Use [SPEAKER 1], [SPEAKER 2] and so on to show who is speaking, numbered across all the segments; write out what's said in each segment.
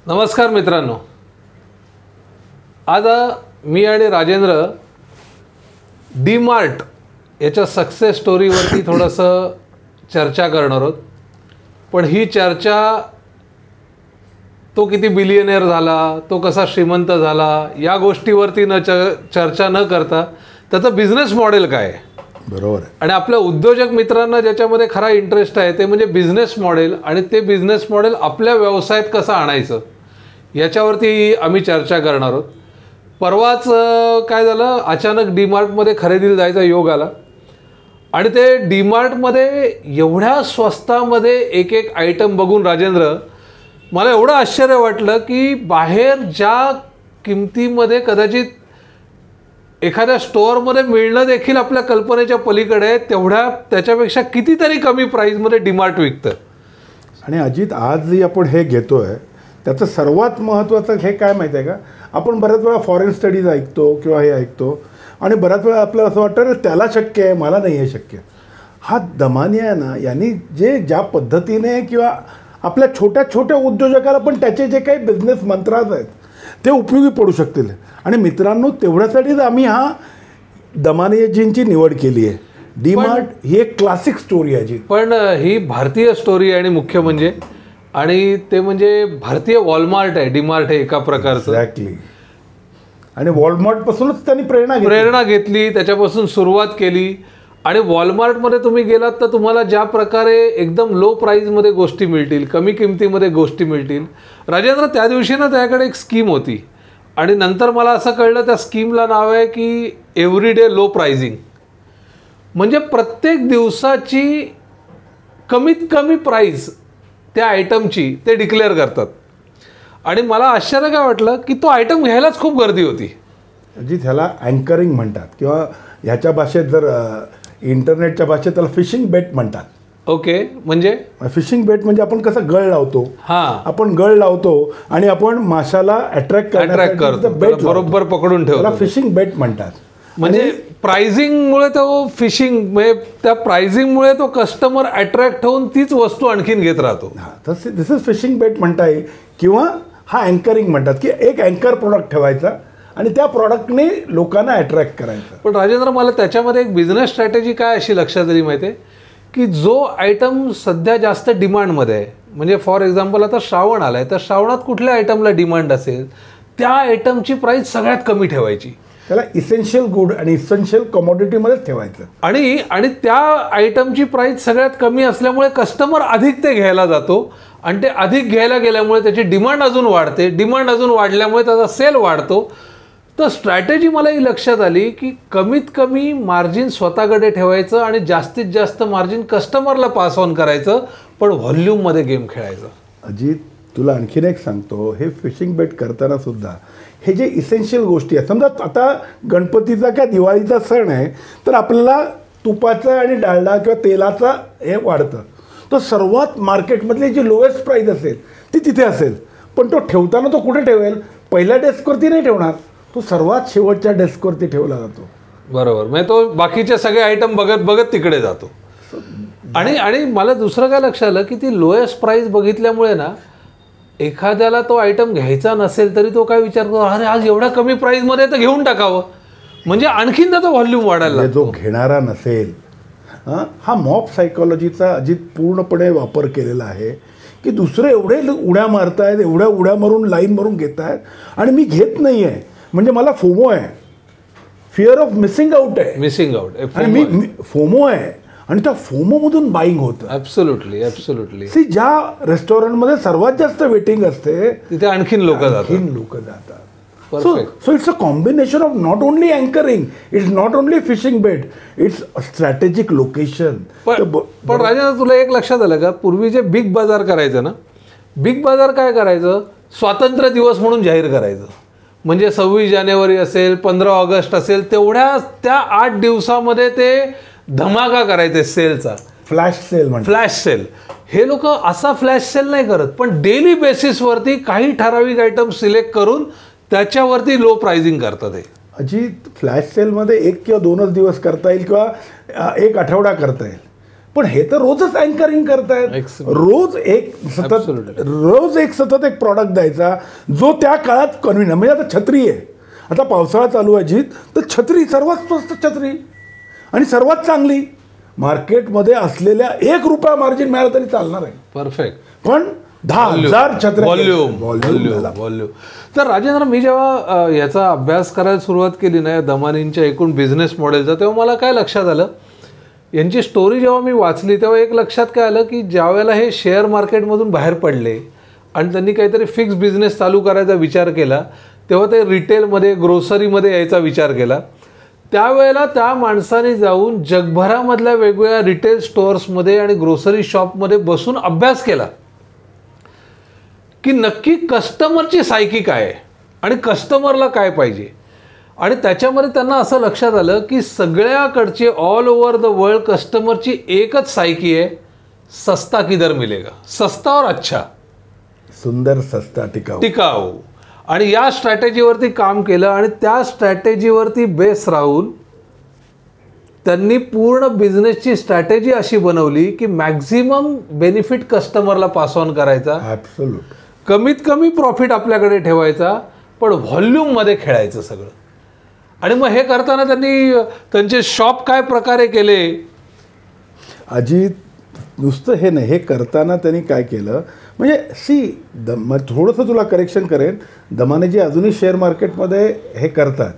[SPEAKER 1] नमस्कार मित्रांनो, आज मी आणि राजेंद्र डीमार्ट याच्या सक्सेस स्टोरीवरती थोडंसं चर्चा करणार आहोत. पण ही चर्चा तो किती बिलियनेअर झाला, तो कसा श्रीमंत झाला या गोष्टीवरती चर्चा न करता त्याचं बिझनेस मॉडेल काय आहे.
[SPEAKER 2] बरोबर आहे.
[SPEAKER 1] आणि आपल्या उद्योजक मित्रांना ज्याच्यामध्ये खरा इंटरेस्ट आहे ते म्हणजे बिझनेस मॉडेल, आणि ते बिझनेस मॉडेल आपल्या व्यवसायात कसं आणायचं याच्यावरती आम्ही चर्चा करणार आहोत. परवाच काय झालं, अचानक डीमार्टमध्ये खरेदीला जायचा योग आला आणि ते डीमार्टमध्ये एवढ्या स्वस्तामध्ये एक एक आयटम बघून राजेंद्र मला एवढं आश्चर्य वाटलं की बाहेर ज्या किमतीमध्ये कदाचित एखाद्या स्टोअरमध्ये मिळणं देखील आपल्या कल्पनेच्या पलीकडे आहे, तेवढ्या त्याच्यापेक्षा कितीतरी कमी प्राईजमध्ये डीमार्ट विकतं.
[SPEAKER 2] आणि अजित, आज जे आपण हे घेतोय त्याचं सर्वात महत्त्वाचं हे काय माहिती आहे का, आपण बऱ्याच वेळा फॉरेन स्टडीज ऐकतो किंवा हे ऐकतो आणि बऱ्याच वेळा आपल्याला असं वाटतं त्याला शक्य आहे, मला नाही आहे शक्य. हा दमानिया आहे ना, यांनी ज्या पद्धतीने किंवा आपल्या छोट्या छोट्या उद्योजकाला पण त्याचे जे काही बिझनेस मंत्राज आहेत ते उपयोगी पडू शकतील. आणि मित्रांनो, तेवढ्यासाठीच आम्ही हा दमानियाजींची निवड केली आहे. डीमार्ट ही एक क्लासिक स्टोरी आहे.
[SPEAKER 1] पण ही भारतीय स्टोरी आहे आणि मुख्य म्हणजे, आणि ते म्हणजे भारतीय वॉलमार्ट आहे डीमार्ट हे एका प्रकारचं.
[SPEAKER 2] एक्झॅक्टली. आणि वॉलमार्टपासूनच त्यांनी प्रेरणा
[SPEAKER 1] घेतली, त्याच्यापासून सुरुवात केली. आणि वॉलमार्टमध्ये तुम्ही गेलात तर तुम्हाला ज्या प्रकारे एकदम लो प्राईजमध्ये गोष्टी मिळतील, कमी किमतीमध्ये गोष्टी मिळतील. राजेंद्र, त्या दिवशी ना त्याकडे एक स्कीम होती आणि नंतर मला असं कळलं त्या स्कीमला नाव आहे की एव्हरीडे लो प्राइजिंग. म्हणजे प्रत्येक दिवसाची कमीत कमी प्राईस त्या आयटमची ते डिक्लेअर करतात. आणि मला आश्चर्य काय वाटलं की तो आयटम घ्यायलाच खूप गर्दी होती.
[SPEAKER 2] जी ह्याला अँकरिंग म्हणतात, किंवा ह्याच्या भाषेत जर इंटरनेटच्या भाषेत त्याला फिशिंग बेट म्हणतात.
[SPEAKER 1] ओके. म्हणजे
[SPEAKER 2] फिशिंग बेट म्हणजे आपण कसं गळ लावतो, आपण गळ लावतो आणि आपण माशाला अट्रॅक्ट
[SPEAKER 1] करतो, बेट बरोबर पकडून ठेवतो,
[SPEAKER 2] फिशिंग बेट म्हणतात.
[SPEAKER 1] म्हणजे प्राइसिंगमुळे तो फिशिंग, म्हणजे त्या प्राइसिंगमुळे तो कस्टमर अट्रॅक्ट होऊन तीच वस्तू आणखीन घेत राहतो.
[SPEAKER 2] तसे दिस इज फिशिंग बेट म्हणता येईल, किंवा हा अँकरिंग म्हणतात की एक अँकर प्रोडक्ट ठेवायचा आणि त्या प्रॉडक्टने लोकांना अट्रॅक्ट करायचं.
[SPEAKER 1] पण राजेंद्र, मला त्याच्यामध्ये एक बिझनेस स्ट्रॅटेजी काय अशी लक्षात आली माहिती आहे की जो आयटम सध्या जास्त डिमांडमध्ये आहे, म्हणजे फॉर एक्झाम्पल आता श्रावण आला आहे तर श्रावणात कुठल्या आयटमला डिमांड असेल त्या आयटमची प्राईस सगळ्यात कमी ठेवायची,
[SPEAKER 2] त्याला इसेन्शियल गुड आणि इसेन्शियल कमोडिटीमध्येच ठेवायचं.
[SPEAKER 1] आणि त्या आयटमची प्राईस सगळ्यात कमी असल्यामुळे कस्टमर अधिक ते घ्यायला जातो आणि ते अधिक घ्यायला गेल्यामुळे त्याची डिमांड अजून वाढते, डिमांड अजून वाढल्यामुळे त्याचा सेल वाढतो. तर स्ट्रॅटेजी मला ही लक्षात आली की कमीत कमी मार्जिन स्वतःकडे ठेवायचं आणि जास्तीत जास्त मार्जिन कस्टमरला पास ऑन करायचं, पण व्हॉल्यूममध्ये गेम खेळायचं.
[SPEAKER 2] अजित, तुला आणखीन एक सांगतो, हे फिशिंग बेट करताना सुद्धा हे जे इसेन्शियल गोष्टी आहेत, समजा आता गणपतीचा किंवा दिवाळीचा सण आहे तर आपल्याला तुपाचा आणि डालडा किंवा तेलाचा हे वाढतं, तो सर्वात मार्केटमधली जी लोएस्ट प्राईस असेल ती तिथे असेल. पण तो ठेवताना तो कुठे ठेवेल? पहिल्या डेस्कवरती नाही ठेवणार, तो सर्वात शेवटच्या डेस्कवरती ठेवला जातो.
[SPEAKER 1] बरोबर. म्हणजे तो बाकीचे सगळे आयटम बघत बघत तिकडे जातो. आणि मला दुसरं काय लक्षात आलं की ती लोएस्ट प्राईस बघितल्यामुळे ना, एखाद्याला तो आयटम घ्यायचा नसेल तरी तो काय विचार करतो, अरे आज एवढ्या कमी प्राईसमध्ये तर घेऊन टाकावं, म्हणजे आणखीन त्याचा व्हॉल्यूम वाढायला.
[SPEAKER 2] जो घेणारा नसेल, हा मॉब सायकॉलॉजीचा अजित पूर्णपणे वापर केलेला आहे की दुसरे एवढे उड्या मारतायत, एवढ्या उड्या मारून लाईन मारून घेत आहेत आणि मी घेत नाही आहे, म्हणजे मला फोमो आहे, फिअर ऑफ मिसिंग आउट आहे, आणि मी फोमो आहे आणि त्या फोमोमधून बाईंग होतं.
[SPEAKER 1] ॲब्सोल्युटली.
[SPEAKER 2] सी, ज्या रेस्टॉरंटमध्ये सर्वात जास्त वेटिंग असते
[SPEAKER 1] तिथे आणखीन लोक
[SPEAKER 2] जातात. So it's a combination of not only anchoring, it's not only fishing bait, it's a strategic location.
[SPEAKER 1] पण राजा, तुला एक लक्षात आलं का, पूर्वी जे बिग बाजार करायचं ना, बिग बाजार काय करायचं, स्वातंत्र्य दिवस म्हणून जाहीर करायचं. म्हणजे 26 जानेवारी असेल, 15 ऑगस्ट असेल, तेवढ्या त्या 8 दिवसामध्ये ते धमाका करायचे सेलचा, फ्लॅश सेल. हे लोक असा फ्लॅश सेल नाही करत, पण डेली बेसिसवरती काही ठराविक आयटम सिलेक्ट करून त्याच्यावरती लो प्राइसिंग करतात. हे
[SPEAKER 2] अजित, फ्लॅश सेलमध्ये 1 किंवा 2च दिवस करता येईल किंवा 1 आठवडा करता येईल, पण हे तर रोजच अँकरिंग करतायत. रोज एक सतत एक प्रॉडक्ट द्यायचा जो त्या काळात कन्व्हिनियंट. म्हणजे आता छत्री आहे, आता पावसाळा चालू आहे जीत, तर छत्री सर्वात स्वस्त छत्री आणि सर्वात चांगली मार्केटमध्ये असलेल्या ₹1 मार्जिन मिळालं तरी चालणार आहे.
[SPEAKER 1] परफेक्ट.
[SPEAKER 2] पण 10,000 छत्र्या
[SPEAKER 1] व्हॉल्यूम. तर राजेंद्र, मी जेव्हा याचा अभ्यास करायला सुरुवात केली ना या दमानींच्या एकूण बिझनेस मॉडेलचा, तेव्हा मला काय लक्षात आलं, यांची स्टोरी जेव्हा मी वाचली तेव्हा एक लक्षात काय आलं की ज्या वेळेला हे शेअर मार्केटमधून बाहेर पडले आणि त्यांनी काहीतरी फिक्स बिझनेस चालू करायचा विचार केला, तेव्हा ते रिटेलमध्ये ग्रोसरीमध्ये यायचा विचार केला. त्यावेळेला त्या माणसाने जाऊन जगभरामधल्या वेगवेगळ्या रिटेल स्टोअर्समध्ये आणि ग्रोसरी शॉपमध्ये बसून अभ्यास केला की नक्की कस्टमरची सायकी काय आहे आणि कस्टमरला काय पाहिजे. आणि त्याच्यामध्ये त्यांना असं लक्षात आलं की सगळ्याकडचे ऑल ओव्हर द वर्ल्ड कस्टमरची एकच सायकी आहे, सस्ता किधर मिलेगा, सस्ता और अच्छा,
[SPEAKER 2] सुंदर सस्ता
[SPEAKER 1] टिकाऊ. आणि या स्ट्रॅटेजीवरती काम केलं आणि त्या स्ट्रॅटेजीवरती बेस राहून त्यांनी पूर्ण बिझनेसची स्ट्रॅटेजी अशी बनवली की मॅक्झिमम बेनिफिट कस्टमरला पास ऑन करायचा,
[SPEAKER 2] ॲब्सोल्यूट,
[SPEAKER 1] कमीत कमी प्रॉफिट आपल्याकडे ठेवायचा, पण व्हॉल्यूममध्ये खेळायचं सगळं. आणि मग हे करताना त्यांनी त्यांचे शॉप काय प्रकारे केले.
[SPEAKER 2] अजित, नुसतं हे नाही, हे करताना त्यांनी काय केलं म्हणजे थोडंसं तुला करेक्शन करेन, दमानेजी अजूनही शेअर मार्केटमध्ये हे करतात,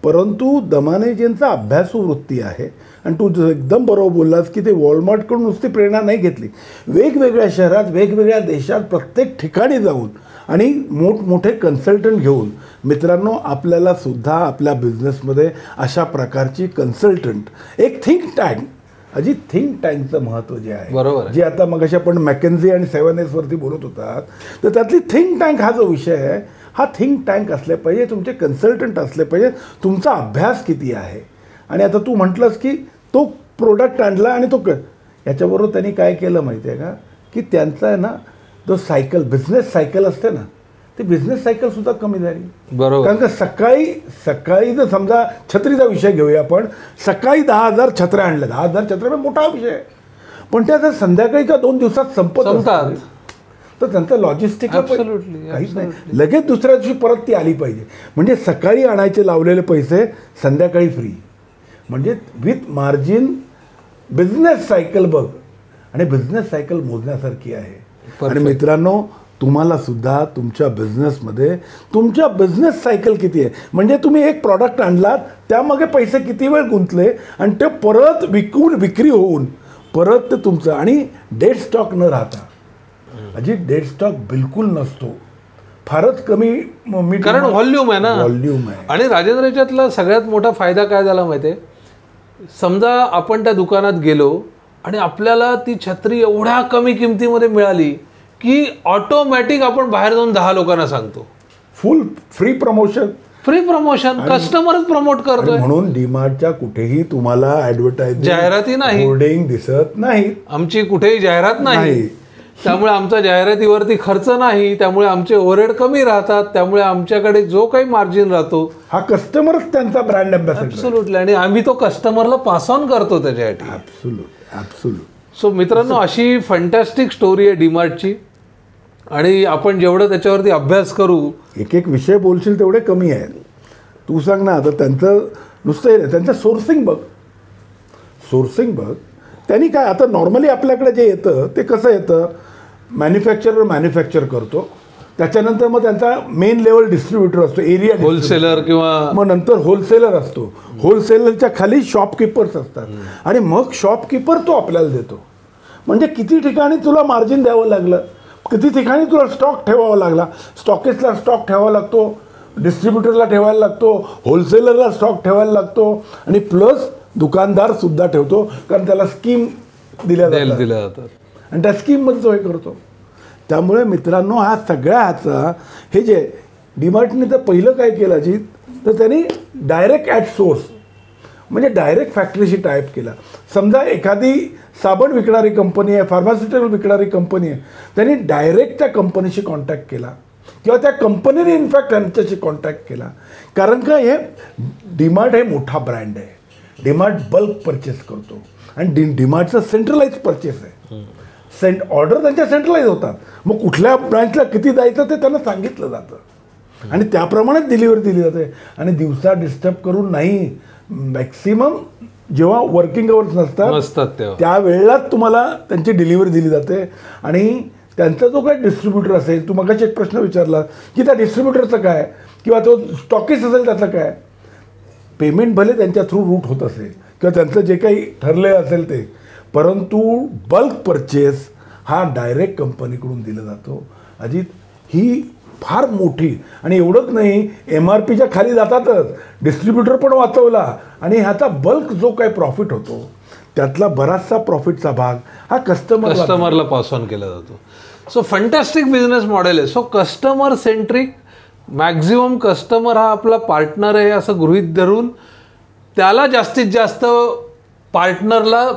[SPEAKER 2] परंतु दमानेजींचा अभ्यासू वृत्ती आहे. आणि तू एकदम बरोबर बोललास की ते वॉलमार्टकडून नुसती प्रेरणा नाही घेतली, वेगवेगळ्या शहरात वेगवेगळ्या देशात प्रत्येक ठिकाणी जाऊन आणि मोठमोठे कन्सल्टंट घेऊन. मित्रांनो, आपल्याला सुद्धा आपल्या बिझनेसमध्ये अशा प्रकारची कन्सल्टंट, एक थिंक टँक, अजित थिंक टँकचं महत्त्व जे आहे,
[SPEAKER 1] बरोबर,
[SPEAKER 2] जे आता मगाशी आपण मॅकेन्झी आणि 7S वरती बोलत होतात, तर त्यातली थिंक टँक हा जो विषय आहे, हा थिंक टँक असले पाहिजे, तुमचे कन्सल्टंट असले पाहिजे, तुमचा अभ्यास किती आहे. आणि आता तू म्हटलंस की तो प्रोडक्ट आणला आणि तो याच्याबरोबर त्यांनी काय केलं माहिती आहे का, की त्यांचा आहे ना जो सायकल, बिझनेस सायकल असते ना, ती बिझनेस सायकलसुद्धा कमी झाली.
[SPEAKER 1] बरोबर.
[SPEAKER 2] कारण का सकाळी जर समजा छत्रीचा विषय घेऊया आपण, सकाळी 10,000 छत्र्या आणल्या, 10,000 छत्र्या मोठा विषय आहे, पण त्या जर संध्याकाळी का 2 दिवसात संपतात तर त्यांचं लॉजिस्टिक काहीच नाही, लगेच दुसऱ्या दिवशी परत ती आली पाहिजे. म्हणजे सकाळी आणायचे लावलेले पैसे संध्याकाळी फ्री, म्हणजे विथ मार्जिन बिझनेस सायकल बघ. आणि बिझनेस सायकल मोजण्यासारखी आहे. आणि मित्रांनो, तुम्हाला सुद्धा तुमच्या बिझनेसमध्ये तुमच्या बिझनेस सायकल किती आहे, म्हणजे तुम्ही एक प्रॉडक्ट आणलात, त्यामागे पैसे किती वेळ गुंतले आणि ते परत विक्री होऊन परत ते तुमचं. आणि डेड स्टॉक न राहता, अजित डेड स्टॉक बिलकुल नसतो, फारच कमी,
[SPEAKER 1] कारण व्हॉल्यूम आहे ना,
[SPEAKER 2] व्हॉल्यूम आहे.
[SPEAKER 1] आणि राजेंद्र, याच्यातला सगळ्यात मोठा फायदा काय झाला माहिती आहे, समजा आपण त्या दुकानात गेलो आणि आपल्याला ती छत्री एवढ्या कमी किमतीमध्ये मिळाली की ऑटोमॅटिक आपण बाहेर जाऊन 10 लोकांना सांगतो,
[SPEAKER 2] फुल फ्री प्रमोशन,
[SPEAKER 1] कस्टमरच प्रमोट करतोय.
[SPEAKER 2] म्हणून डीमार्टच्या कुठेही तुम्हाला ऍडव्हर्टाइज,
[SPEAKER 1] जाहिराती नाही,
[SPEAKER 2] होर्डिंग दिसत नाही,
[SPEAKER 1] आमची कुठेही जाहिरात नाही, त्यामुळे आमचा जाहिरातीवरती खर्च नाही, त्यामुळे आमचे ओव्हरहेड कमी राहतात, त्यामुळे आमच्याकडे जो काही मार्जिन राहतो
[SPEAKER 2] हा कस्टमरच त्यांचा ब्रँड अँबॅसेडर.
[SPEAKER 1] ॲब्सोल्युटली. आणि आम्ही तो कस्टमरला पास ऑन करतो त्याच्यासाठी.
[SPEAKER 2] ॲब्सोल्यूट.
[SPEAKER 1] सो मित्रांनो, अशी फंटॅस्टिक स्टोरी आहे डीमार्टची. आणि आपण जेवढं त्याच्यावरती अभ्यास करू,
[SPEAKER 2] एक विषय बोलशील तेवढे कमी आहेत. तू सांग ना, आता त्यांचं नुसतं हे नाही, त्यांचं सोर्सिंग बघ. त्यांनी काय, आता नॉर्मली आपल्याकडे जे येतं ते कसं येतं, मॅन्युफॅक्चर करतो, त्याच्यानंतर मग त्यांचा मेन लेवल डिस्ट्रीब्युटर असतो, एरिया
[SPEAKER 1] होलसेलर, किंवा
[SPEAKER 2] मग नंतर होलसेलर असतो, होलसेलरच्या खाली शॉपकीपर्स असतात, आणि मग शॉपकीपर तो आपल्याला देतो. म्हणजे किती ठिकाणी तुला मार्जिन द्यावं लागलं, किती ठिकाणी तुला स्टॉक ठेवावा लागला, स्टॉकिस्टला स्टॉक ठेवावा लागतो, डिस्ट्रीब्युटरला ठेवायला लागतो, होलसेलरला स्टॉक ठेवायला लागतो, आणि प्लस दुकानदार सुद्धा ठेवतो, कारण त्याला स्कीम दिल्या जातात आणि त्या स्कीममध्ये तो हे करतो. त्यामुळे मित्रांनो, हा सगळ्या ह्याचा हे जे डीमार्टने तर पहिलं काय केलं अजित, तर त्यांनी डायरेक्ट ॲट सोर्स, म्हणजे डायरेक्ट फॅक्टरीशी टायप केला. समजा एखादी साबण विकणारी कंपनी आहे, फार्मास्युटिकल विकणारी कंपनी आहे, त्यांनी डायरेक्ट त्या कंपनीशी कॉन्टॅक्ट केला, किंवा त्या कंपनीने इनफॅक्ट त्यांच्याशी कॉन्टॅक्ट केला. कारण का, हे डीमार्ट हे मोठा ब्रँड आहे, डीमार्ट बल्क परचेस करतो आणि डीमार्टचं सेंट्रलाइज परचेस आहे. ऑर्डर त्यांच्या सेंट्रलाइज होतात. मग कुठल्या ब्रँचला किती द्यायचं ते त्यांना सांगितलं जातं आणि त्याप्रमाणेच डिलिव्हरी दिली जाते. आणि दिवसा डिस्टर्ब करून नाही, मॅक्सिमम जेव्हा वर्किंग अवर्स नसतात त्यावेळेलाच तुम्हाला त्यांची डिलिव्हरी दिली जाते. आणि त्यांचा जो काही डिस्ट्रीब्युटर असेल, तू मगाशी एक प्रश्न विचारला की त्या डिस्ट्रीब्युटरचं काय किंवा तो स्टॉकिस्ट असेल त्याचं काय, पेमेंट भले त्यांच्या थ्रू रूट होत असेल किंवा त्यांचं जे काही ठरलेलं असेल ते, परंतु बल्क परचेस हा डायरेक्ट कंपनीकडून दिला जातो. अजित, ही फार मोठी, आणि एवढंच नाही, MRPच्या खाली जातातच, डिस्ट्रीब्युटर पण वाचवला आणि ह्याचा बल्क जो काही प्रॉफिट होतो त्यातला बराचसा प्रॉफिटचा भाग हा कस्टमरला पास ऑन केला जातो.
[SPEAKER 1] सो फंटॅस्टिक बिझनेस मॉडेल आहे. So customer centric, maximum customer हा आपला पार्टनर आहे असं गृहीत धरून त्याला जास्तीत जास्त पार्टनरला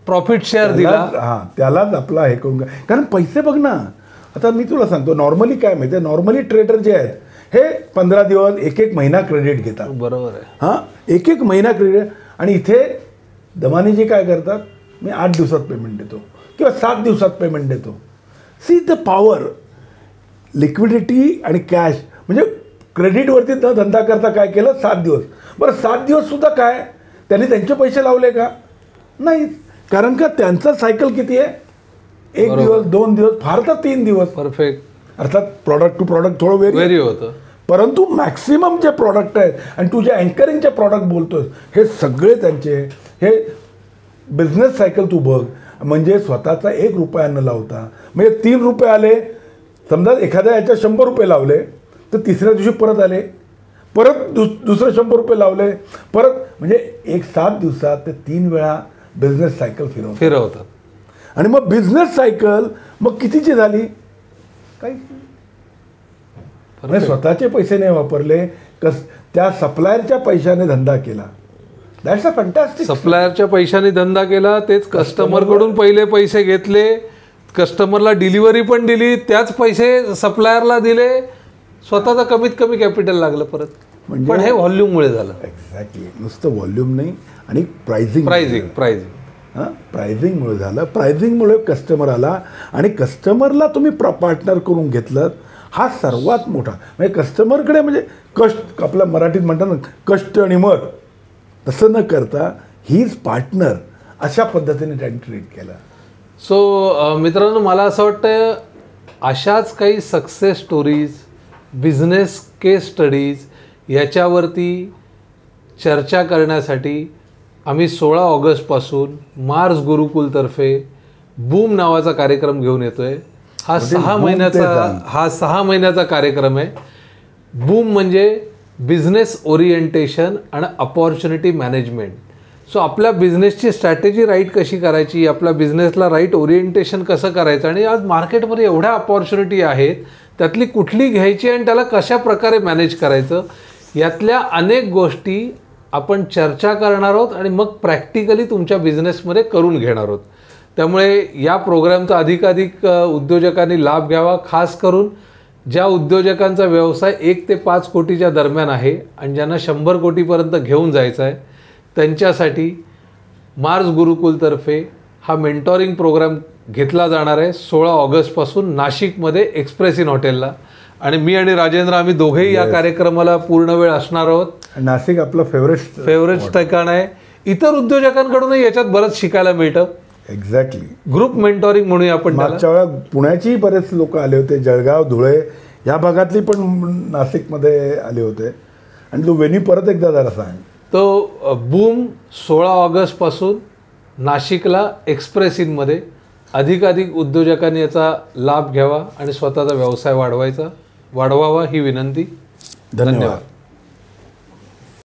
[SPEAKER 1] प्रॉफिट शेअर दिला,
[SPEAKER 2] त्यालाच आपला हे करून. कारण पैसे बघ ना, आता मी तुला सांगतो, नॉर्मली काय माहिती आहे, नॉर्मली ट्रेडर जे आहेत हे 15 दिवस, एक महिना क्रेडिट घेतात.
[SPEAKER 1] बरोबर आहे.
[SPEAKER 2] हां, एक महिना क्रेडिट. आणि इथे दमानीजी काय करतात, मी 8 दिवसात पेमेंट देतो किंवा 7 दिवसात पेमेंट देतो. सी द पॉवर, लिक्विडिटी आणि कॅश. म्हणजे क्रेडिटवरती न धंदा करता काय केलं, 7 दिवस. बरं, 7 दिवससुद्धा काय त्यांनी त्यांचे पैसे लावले का? नाही, कारण का त्यांचा सायकल किती आहे, 1 दिवस, 2 दिवस, फार तर 3 दिवस.
[SPEAKER 1] परफेक्ट.
[SPEAKER 2] अर्थात प्रॉडक्ट टू प्रॉडक्ट थोडं वेरी
[SPEAKER 1] होतं,
[SPEAKER 2] परंतु मॅक्सिमम जे प्रॉडक्ट आहेत आणि तू जे अँकरिंगचे प्रॉडक्ट बोलतोय हे सगळे त्यांचे, हे बिझनेस सायकल तू बघ. म्हणजे स्वतःचा 1 रुपया न लावता, म्हणजे 3 रुपये आले समजा, एखाद्या याच्या 100 रुपये लावले तर तिसऱ्या दिवशी परत आले, परत दुसरे 100 रुपये लावले, परत, म्हणजे 7 दिवसात ते 3 वेळा बिझनेस सायकल फिरवतात. आणि मग बिझनेस सायकल मग कितीची झाली, काही म्हणजे स्वतःचे पैसे नाही वापरले, त्या सप्लायरच्या पैशाने धंदा केला. That's a fantastic.
[SPEAKER 1] सप्लायरच्या पैशाने धंदा केला, तेच कस्टमरकडून पहिले पैसे घेतले, कस्टमरला डिलिव्हरी पण दिली, त्याच पैसे सप्लायरला दिले, स्वतःचा कमीत कमी कॅपिटल लागलं परत. म्हणजे पण हे व्हॉल्यूममुळे झालं.
[SPEAKER 2] एक्झॅक्टली, नुसतं व्हॉल्यूम नाही, आणि प्राइसिंग हां, प्राइसिंगमुळे झालं. प्राइसिंगमुळे कस्टमर आला आणि कस्टमरला तुम्ही पार्टनर करून घेतलं, हा सर्वात मोठा. म्हणजे कस्टमरकडे, म्हणजे कष्ट, आपल्या मराठीत म्हणतात ना, कष्ट आणि मर, तसं न करता ही इज पार्टनर, अशा पद्धतीने त्यांनी ट्रीट केलं.
[SPEAKER 1] सो मित्रांनो, मला असं वाटतं अशाच काही सक्सेस स्टोरीज, बिझनेस केस स्टडीज याच्यावरती चर्चा करण्यासाठी आम्ही 16 ऑगस्टपासून मार्स गुरुकुलतर्फे बूम नावाचा कार्यक्रम घेऊन येतो आहे. हा 6 महिन्याचा कार्यक्रम आहे. बूम म्हणजे बिझनेस ओरिएंटेशन आणि अपॉर्च्युनिटी मॅनेजमेंट. सो आपल्या बिझनेसची स्ट्रॅटेजी राईट कशी करायची, आपल्या बिझनेसला राईट ओरिएंटेशन कसं करायचं, आणि आज मार्केटमध्ये एवढ्या अपॉर्च्युनिटी आहेत, त्यातली कुठली घ्यायची आणि त्याला कशा प्रकारे मॅनेज करायचं, यातल्या अनेक गोष्टी आपण चर्चा करणार आहोत आणि मग प्रॅक्टिकली तुमच्या बिझनेसमध्ये करून घेणार आहोत. त्यामुळे या प्रोग्रामचा अधिकाधिक उद्योजकांनी लाभ घ्यावा. खास करून ज्या उद्योजकांचा व्यवसाय 1 ते 5 कोटीच्या दरम्यान आहे आणि ज्यांना 100 कोटीपर्यंत घेऊन जायचं आहे, त्यांच्यासाठी मार्स गुरुकुलतर्फे हा मेंटॉरिंग प्रोग्राम घेतला जाणार आहे 16 ऑगस्टपासून नाशिकमध्ये एक्सप्रेस इन हॉटेलला. आणि मी आणि राजेंद्र आम्ही दोघेही या कार्यक्रमाला पूर्ण वेळ असणार आहोत.
[SPEAKER 2] नाशिक आपलं फेवरेट
[SPEAKER 1] ठिकाण आहे. इतर उद्योजकांकडूनही याच्यात बरंच शिकायला मिळतं.
[SPEAKER 2] एक्झॅक्टली.
[SPEAKER 1] ग्रुप मेंटॉरिंग म्हणूया आपण.
[SPEAKER 2] मागच्या वेळा पुण्याचीही बरेच लोक आले होते, जळगाव, धुळे या भागातली पण नाशिकमध्ये आले होते. आणि तो वेन्यू परत एकदा जरा सांग.
[SPEAKER 1] तो बूम 16 ऑगस्टपासून नाशिकला एक्सप्रेस इनमध्ये. अधिकाधिक उद्योजकांनी याचा लाभ घ्यावा आणि स्वतःचा व्यवसाय वाढवावा ही विनंती. धन्यवाद.